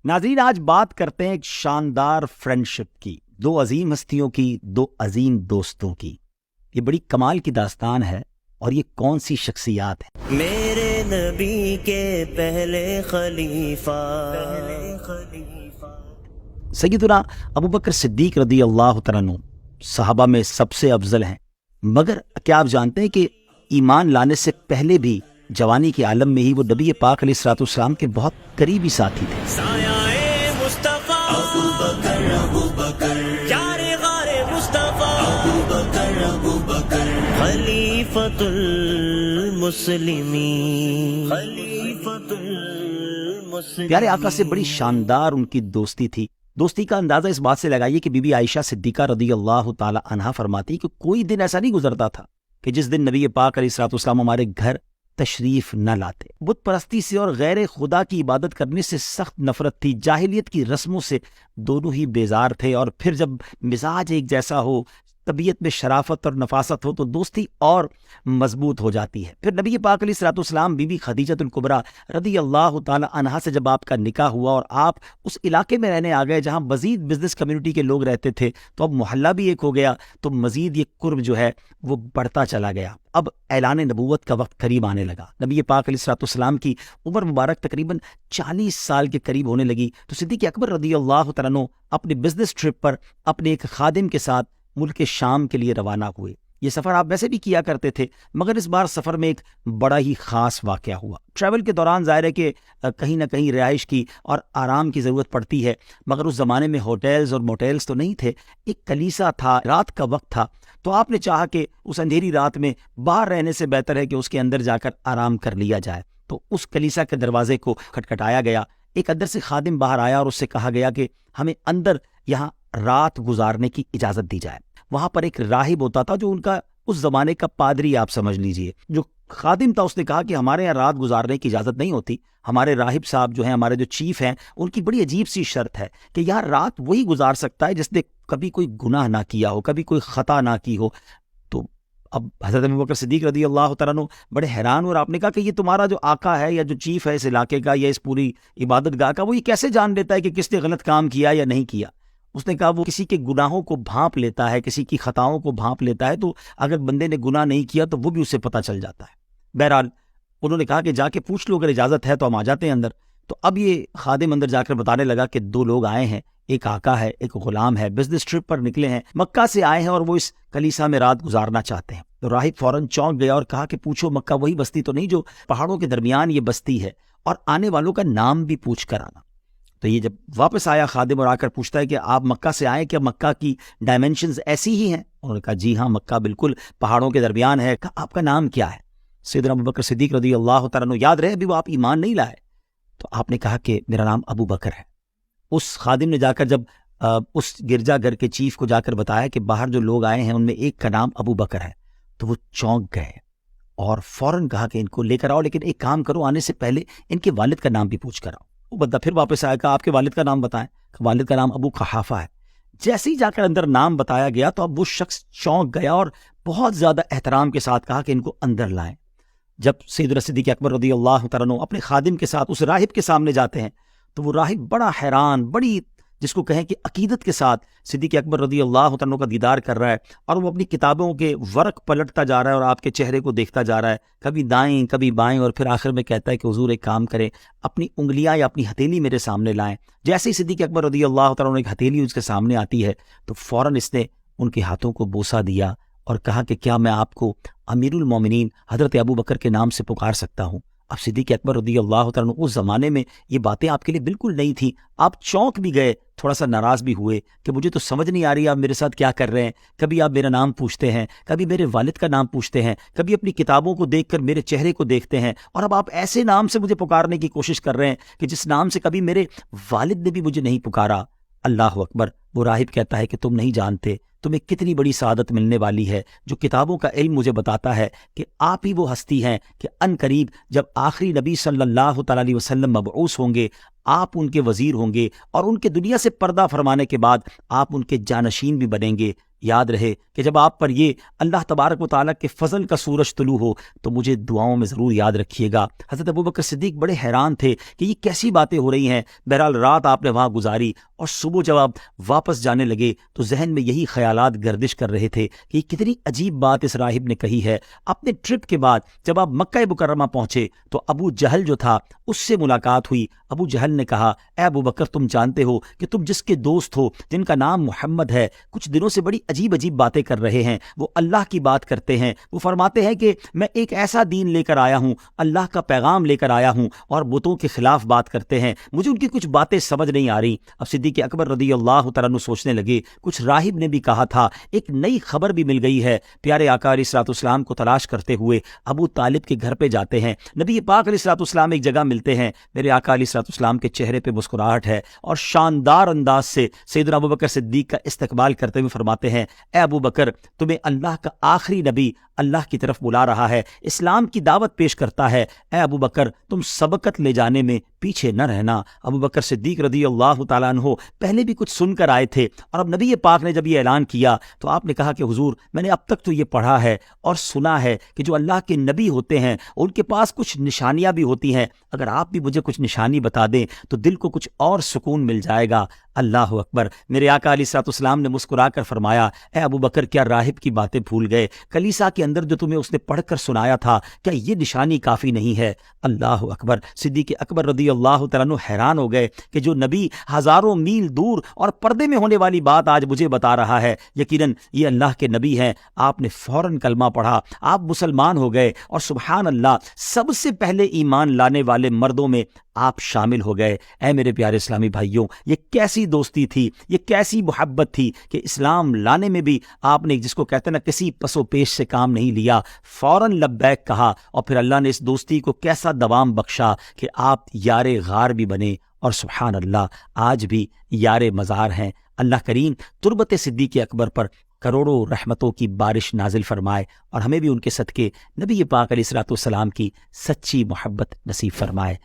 ناظرین، آج بات کرتے ہیں ایک شاندار فرینڈشپ کی، دو عظیم ہستیوں کی، دو عظیم دوستوں کی۔ یہ بڑی کمال کی داستان ہے، اور یہ کون سی شخصیات ہیں؟ میرے نبی کے پہلے خلیفہ سیدنا ابو بکر صدیق رضی اللہ تعالیٰ عنہ صحابہ میں سب سے افضل ہیں، مگر کیا آپ جانتے ہیں کہ ایمان لانے سے پہلے بھی جوانی کے عالم میں ہی وہ نبی پاک علیہ الصلوۃ والسلام کے بہت قریبی ساتھی تھے۔ سایہ مصطفیٰ ابو بکر یار غار مصطفیٰ ابو بکر خلیفۃ المسلمین پیارے آقا سے بڑی شاندار ان کی دوستی تھی۔ دوستی کا اندازہ اس بات سے لگائیے کہ بی بی عائشہ صدیقہ رضی اللہ تعالی عنہا فرماتی کہ کوئی دن ایسا نہیں گزرتا تھا کہ جس دن نبی پاک علیہ الصلوۃ والسلام ہمارے گھر تشریف نہ لاتے۔ بت پرستی سے اور غیر خدا کی عبادت کرنے سے سخت نفرت تھی، جاہلیت کی رسموں سے دونوں ہی بیزار تھے، اور پھر جب مزاج ایک جیسا ہو، طبیعت میں شرافت اور نفاست ہو، تو دوستی اور مضبوط ہو جاتی ہے۔ پھر نبی پاک علیہ الصلوۃ والسلام بی بی خدیجہ الکبریٰ رضی اللہ تعالی عنہا سے جب آپ کا نکاح ہوا اور آپ اس علاقے میں رہنے آ گئے جہاں مزید بزنس کمیونٹی کے لوگ رہتے تھے، تو اب محلہ بھی ایک ہو گیا، تو مزید یہ قرب جو ہے وہ بڑھتا چلا گیا۔ اب اعلان نبوت کا وقت قریب آنے لگا، نبی پاک علیہ الصلوۃ والسلام کی عمر مبارک تقریباً 40 سال کے قریب ہونے لگی، تو صدیق اکبر رضی اللہ تعالیٰ عنہ اپنے بزنس ٹرپ پر اپنے ایک خادم کے ساتھ ملک شام کے لیے روانہ ہوئے۔ یہ سفر آپ ویسے بھی کیا کرتے تھے، مگر اس بار سفر میں ایک بڑا ہی خاص واقعہ ہوا۔ ٹریول کے دوران ظاہر ہے کہ کہیں نہ کہیں رہائش کی اور آرام کی ضرورت پڑتی ہے، مگر اس زمانے میں ہوٹلز اور موٹیلز تو نہیں تھے، ایک کلیسا تھا، رات کا وقت تھا، تو آپ نے چاہا کہ اس اندھیری رات میں باہر رہنے سے بہتر ہے کہ اس کے اندر جا کر آرام کر لیا جائے۔ تو اس کلیسا کے دروازے کو کھٹکھٹایا گیا، ایک اندر سے خادم باہر آیا اور اس سے کہا گیا کہ ہمیں اندر یہاں رات گزارنے کی اجازت دی جائے۔ وہاں پر ایک راہب ہوتا تھا جو ان کا اس زمانے کا پادری آپ سمجھ لیجئے، جو خادم تھا، اس نے کہا کہ ہمارے یہاں رات گزارنے کی اجازت نہیں ہوتی، ہمارے راہب صاحب جو ہیں، ہمارے جو چیف ہیں، ان کی بڑی عجیب سی شرط ہے کہ یہاں رات وہی گزار سکتا ہے جس نے کبھی کوئی گناہ نہ کیا ہو، کبھی کوئی خطا نہ کی ہو۔ تو اب حضرت ابوبکر صدیق رضی اللہ تعالیٰ عنہ بڑے حیران، اور آپ نے کہا کہ یہ تمہارا جو آقا ہے یا جو چیف ہے اس علاقے کا یا اس پوری عبادت گاہ کا، وہ یہ کیسے جان لیتا ہے کہ کس نے غلط کام کیا یا نہیں کیا؟ اس نے کہا وہ کسی کے گناہوں کو بھانپ لیتا ہے، کسی کی خطاؤں کو بھانپ لیتا ہے، تو اگر بندے نے گناہ نہیں کیا تو وہ بھی اسے پتہ چل جاتا ہے۔ بہرحال انہوں نے کہا کہ جا کے پوچھ لو، اگر اجازت ہے تو ہم آ جاتے ہیں اندر۔ تو اب یہ خادم اندر جا کر بتانے لگا کہ دو لوگ آئے ہیں، ایک آقا ہے، ایک غلام ہے، بزنس ٹرپ پر نکلے ہیں، مکہ سے آئے ہیں اور وہ اس کلیسا میں رات گزارنا چاہتے ہیں۔ تو راہب فوراً چونک گیا اور کہا کہ پوچھو مکہ وہی بستی تو نہیں جو پہاڑوں کے درمیان یہ بستی ہے، اور آنے والوں کا نام بھی پوچھ کر آنا۔ تو یہ جب واپس آیا خادم اور آ کر پوچھتا ہے کہ آپ مکہ سے آئے، کیا مکہ کی ڈائمینشنز ایسی ہی ہیں؟ انہوں نے کہا جی ہاں، مکہ بالکل پہاڑوں کے درمیان ہے۔ کہا آپ کا نام کیا ہے؟ سیدنا ابوبکر صدیق رضی اللہ تعالیٰ عنہ، یاد رہے ابھی وہ آپ ایمان نہیں لائے۔ تو آپ نے کہا کہ میرا نام ابو بکر ہے۔ اس خادم نے جا کر جب اس گرجا گھر کے چیف کو جا کر بتایا کہ باہر جو لوگ آئے ہیں ان میں ایک کا نام ابو بکر ہے، تو وہ چونک گئے اور فوراً کہا کہ ان کو لے کر آؤ، لیکن ایک کام کرو، آنے سے پہلے ان کے والد کا نام بھی پوچھ کر آؤ۔ وہ بندہ پھر واپس آیا، کہا آپ کے والد کا نام بتائیں۔ والد کا نام ابو قحافہ ہے۔ جیسے ہی جا کر اندر نام بتایا گیا تو اب وہ شخص چونک گیا اور بہت زیادہ احترام کے ساتھ کہا کہ ان کو اندر لائیں۔ جب سیدنا صدیق اکبر رضی اللہ تعالیٰ عنہ اپنے خادم کے ساتھ اس راہب کے سامنے جاتے ہیں تو وہ راہب بڑا حیران، بڑی جس کو کہیں کہ عقیدت کے ساتھ صدیق اکبر رضی اللہ تعالیٰ عنہ کا دیدار کر رہا ہے، اور وہ اپنی کتابوں کے ورق پلٹتا جا رہا ہے اور آپ کے چہرے کو دیکھتا جا رہا ہے، کبھی دائیں کبھی بائیں، اور پھر آخر میں کہتا ہے کہ حضور ایک کام کریں، اپنی انگلیاں یا اپنی ہتھیلی میرے سامنے لائیں۔ جیسے ہی صدیق اکبر رضی اللہ تعالیٰ عنہ ایک ہتھیلی اس کے سامنے آتی ہے تو فوراً اس نے ان کے ہاتھوں کو بوسہ دیا اور کہا کہ کیا میں آپ کو امیر المومنین حضرت ابو بکر کے نام سے پکار سکتا ہوں؟ اب صدیق اکبر رضی اللہ تعالیٰ عنہ اس زمانے میں یہ باتیں آپ کے لیے بالکل نہیں تھیں، آپ چونک بھی گئے، تھوڑا سا ناراض بھی ہوئے کہ مجھے تو سمجھ نہیں آ رہی آپ میرے ساتھ کیا کر رہے ہیں، کبھی آپ میرا نام پوچھتے ہیں، کبھی میرے والد کا نام پوچھتے ہیں، کبھی اپنی کتابوں کو دیکھ کر میرے چہرے کو دیکھتے ہیں، اور اب آپ ایسے نام سے مجھے پکارنے کی کوشش کر رہے ہیں کہ جس نام سے کبھی میرے والد نے بھی مجھے نہیں پکارا۔ اللہ اکبر۔ وہ راہب کہتا ہے کہ تم نہیں جانتے تمہیں کتنی بڑی سعادت ملنے والی ہے، جو کتابوں کا علم مجھے بتاتا ہے کہ آپ ہی وہ ہستی ہیں کہ ان قریب جب آخری نبی صلی اللہ تعالیٰ علیہ وسلم مبعوث ہوں گے، آپ ان کے وزیر ہوں گے، اور ان کے دنیا سے پردہ فرمانے کے بعد آپ ان کے جانشین بھی بنیں گے۔ یاد رہے کہ جب آپ پر یہ اللہ تبارک و تعالیٰ کے فضل کا سورج طلوع ہو تو مجھے دعاؤں میں ضرور یاد رکھیے گا۔ حضرت ابوبکر صدیق بڑے حیران تھے کہ یہ کیسی باتیں ہو رہی ہیں۔ بہرحال رات آپ نے وہاں گزاری اور صبح جب آپ واپس جانے لگے تو ذہن میں یہی خیالات گردش کر رہے تھے کہ یہ کتنی عجیب بات اس راہب نے کہی ہے۔ اپنے ٹرپ کے بعد جب آپ مکہ مکرمہ پہنچے تو ابو جہل جو تھا اس سے ملاقات ہوئی۔ ابو جہل نے کہا اے ابو بکر، تم جانتے ہو کہ تم جس کے دوست ہو جن کا نام محمد ہے کچھ دنوں سے بڑی عجیب عجیب باتیں کر رہے ہیں، وہ اللہ کی بات کرتے ہیں، وہ فرماتے ہیں کہ میں ایک ایسا دین لے کر آیا ہوں، اللہ کا پیغام لے کر آیا ہوں، اور بتوں کے خلاف بات کرتے ہیں، مجھے ان کی کچھ باتیں سمجھ نہیں آ رہی۔ اب صدیق اکبر رضی اللہ تعالیٰ عنہ سوچنے لگے کچھ راہب نے بھی کہا تھا، ایک نئی خبر بھی مل گئی ہے۔ پیارے آقا علیہ الصلوۃ والسلام کو تلاش کرتے ہوئے ابو طالب کے گھر پہ جاتے ہیں، نبی پاک علیہ الصلوۃ والسلام ایک جگہ ملتے ہیں، میرے آقا علیہ الصلوۃ والسلام کے چہرے پہ مسکراہٹ ہے اور شاندار انداز سے سیدنا ابوبکر صدیق کا استقبال کرتے ہوئے فرماتے ہیں اے ابو بکر، تمہیں اللہ کا آخری نبی اللہ کی طرف بلا رہا ہے، اسلام کی دعوت پیش کرتا ہے، اے ابو بکر تم سبقت لے جانے میں پیچھے نہ رہنا۔ ابو بکر صدیق رضی اللہ تعالیٰ عنہ پہلے بھی کچھ سن کر آئے تھے، اور اب نبی پاک نے جب یہ اعلان کیا تو آپ نے کہا کہ حضور میں نے اب تک تو یہ پڑھا ہے اور سنا ہے کہ جو اللہ کے نبی ہوتے ہیں ان کے پاس کچھ نشانیاں بھی ہوتی ہیں، اگر آپ بھی مجھے کچھ نشانی بتا دیں تو دل کو کچھ اور سکون مل جائے گا۔ اللہ اکبر۔ میرے آقا علیہ الصلوۃ والسلام نے مسکرا کر فرمایا اے ابو بکر، کیا راہب کی باتیں بھول گئے؟ کلیسا کے اندر جو تمہیں اس نے پڑھ کر سنایا تھا کیا یہ نشانی کافی نہیں ہے؟ اللہ اکبر۔ صدیق اکبر رضی اللہ تعالیٰ عنہ حیران ہو گئے کہ جو نبی ہزاروں میل دور اور پردے میں ہونے والی بات آج مجھے بتا رہا ہے، یقیناً یہ اللہ کے نبی ہیں۔ آپ نے فوراً کلمہ پڑھا، آپ مسلمان ہو گئے، اور سبحان اللہ سب سے پہلے ایمان لانے والے مردوں میں آپ شامل ہو گئے۔ اے میرے پیارے اسلامی بھائیوں، یہ کیسی دوستی تھی، یہ کیسی محبت تھی کہ اسلام لانے میں بھی آپ نے جس کو کہتے ہیں نا کسی پس و پیش سے کام نہیں لیا، فوراً لبیک کہا، اور پھر اللہ نے اس دوستی کو کیسا دوام بخشا کہ آپ یار غار بھی بنے، اور سبحان اللہ آج بھی یار مزار ہیں۔ اللہ کریم تربت صدیق اکبر پر کروڑوں رحمتوں کی بارش نازل فرمائے، اور ہمیں بھی ان کے صدقے نبی پاک علیہ الصلوۃ والسلام کی سچی محبت نصیب فرمائے۔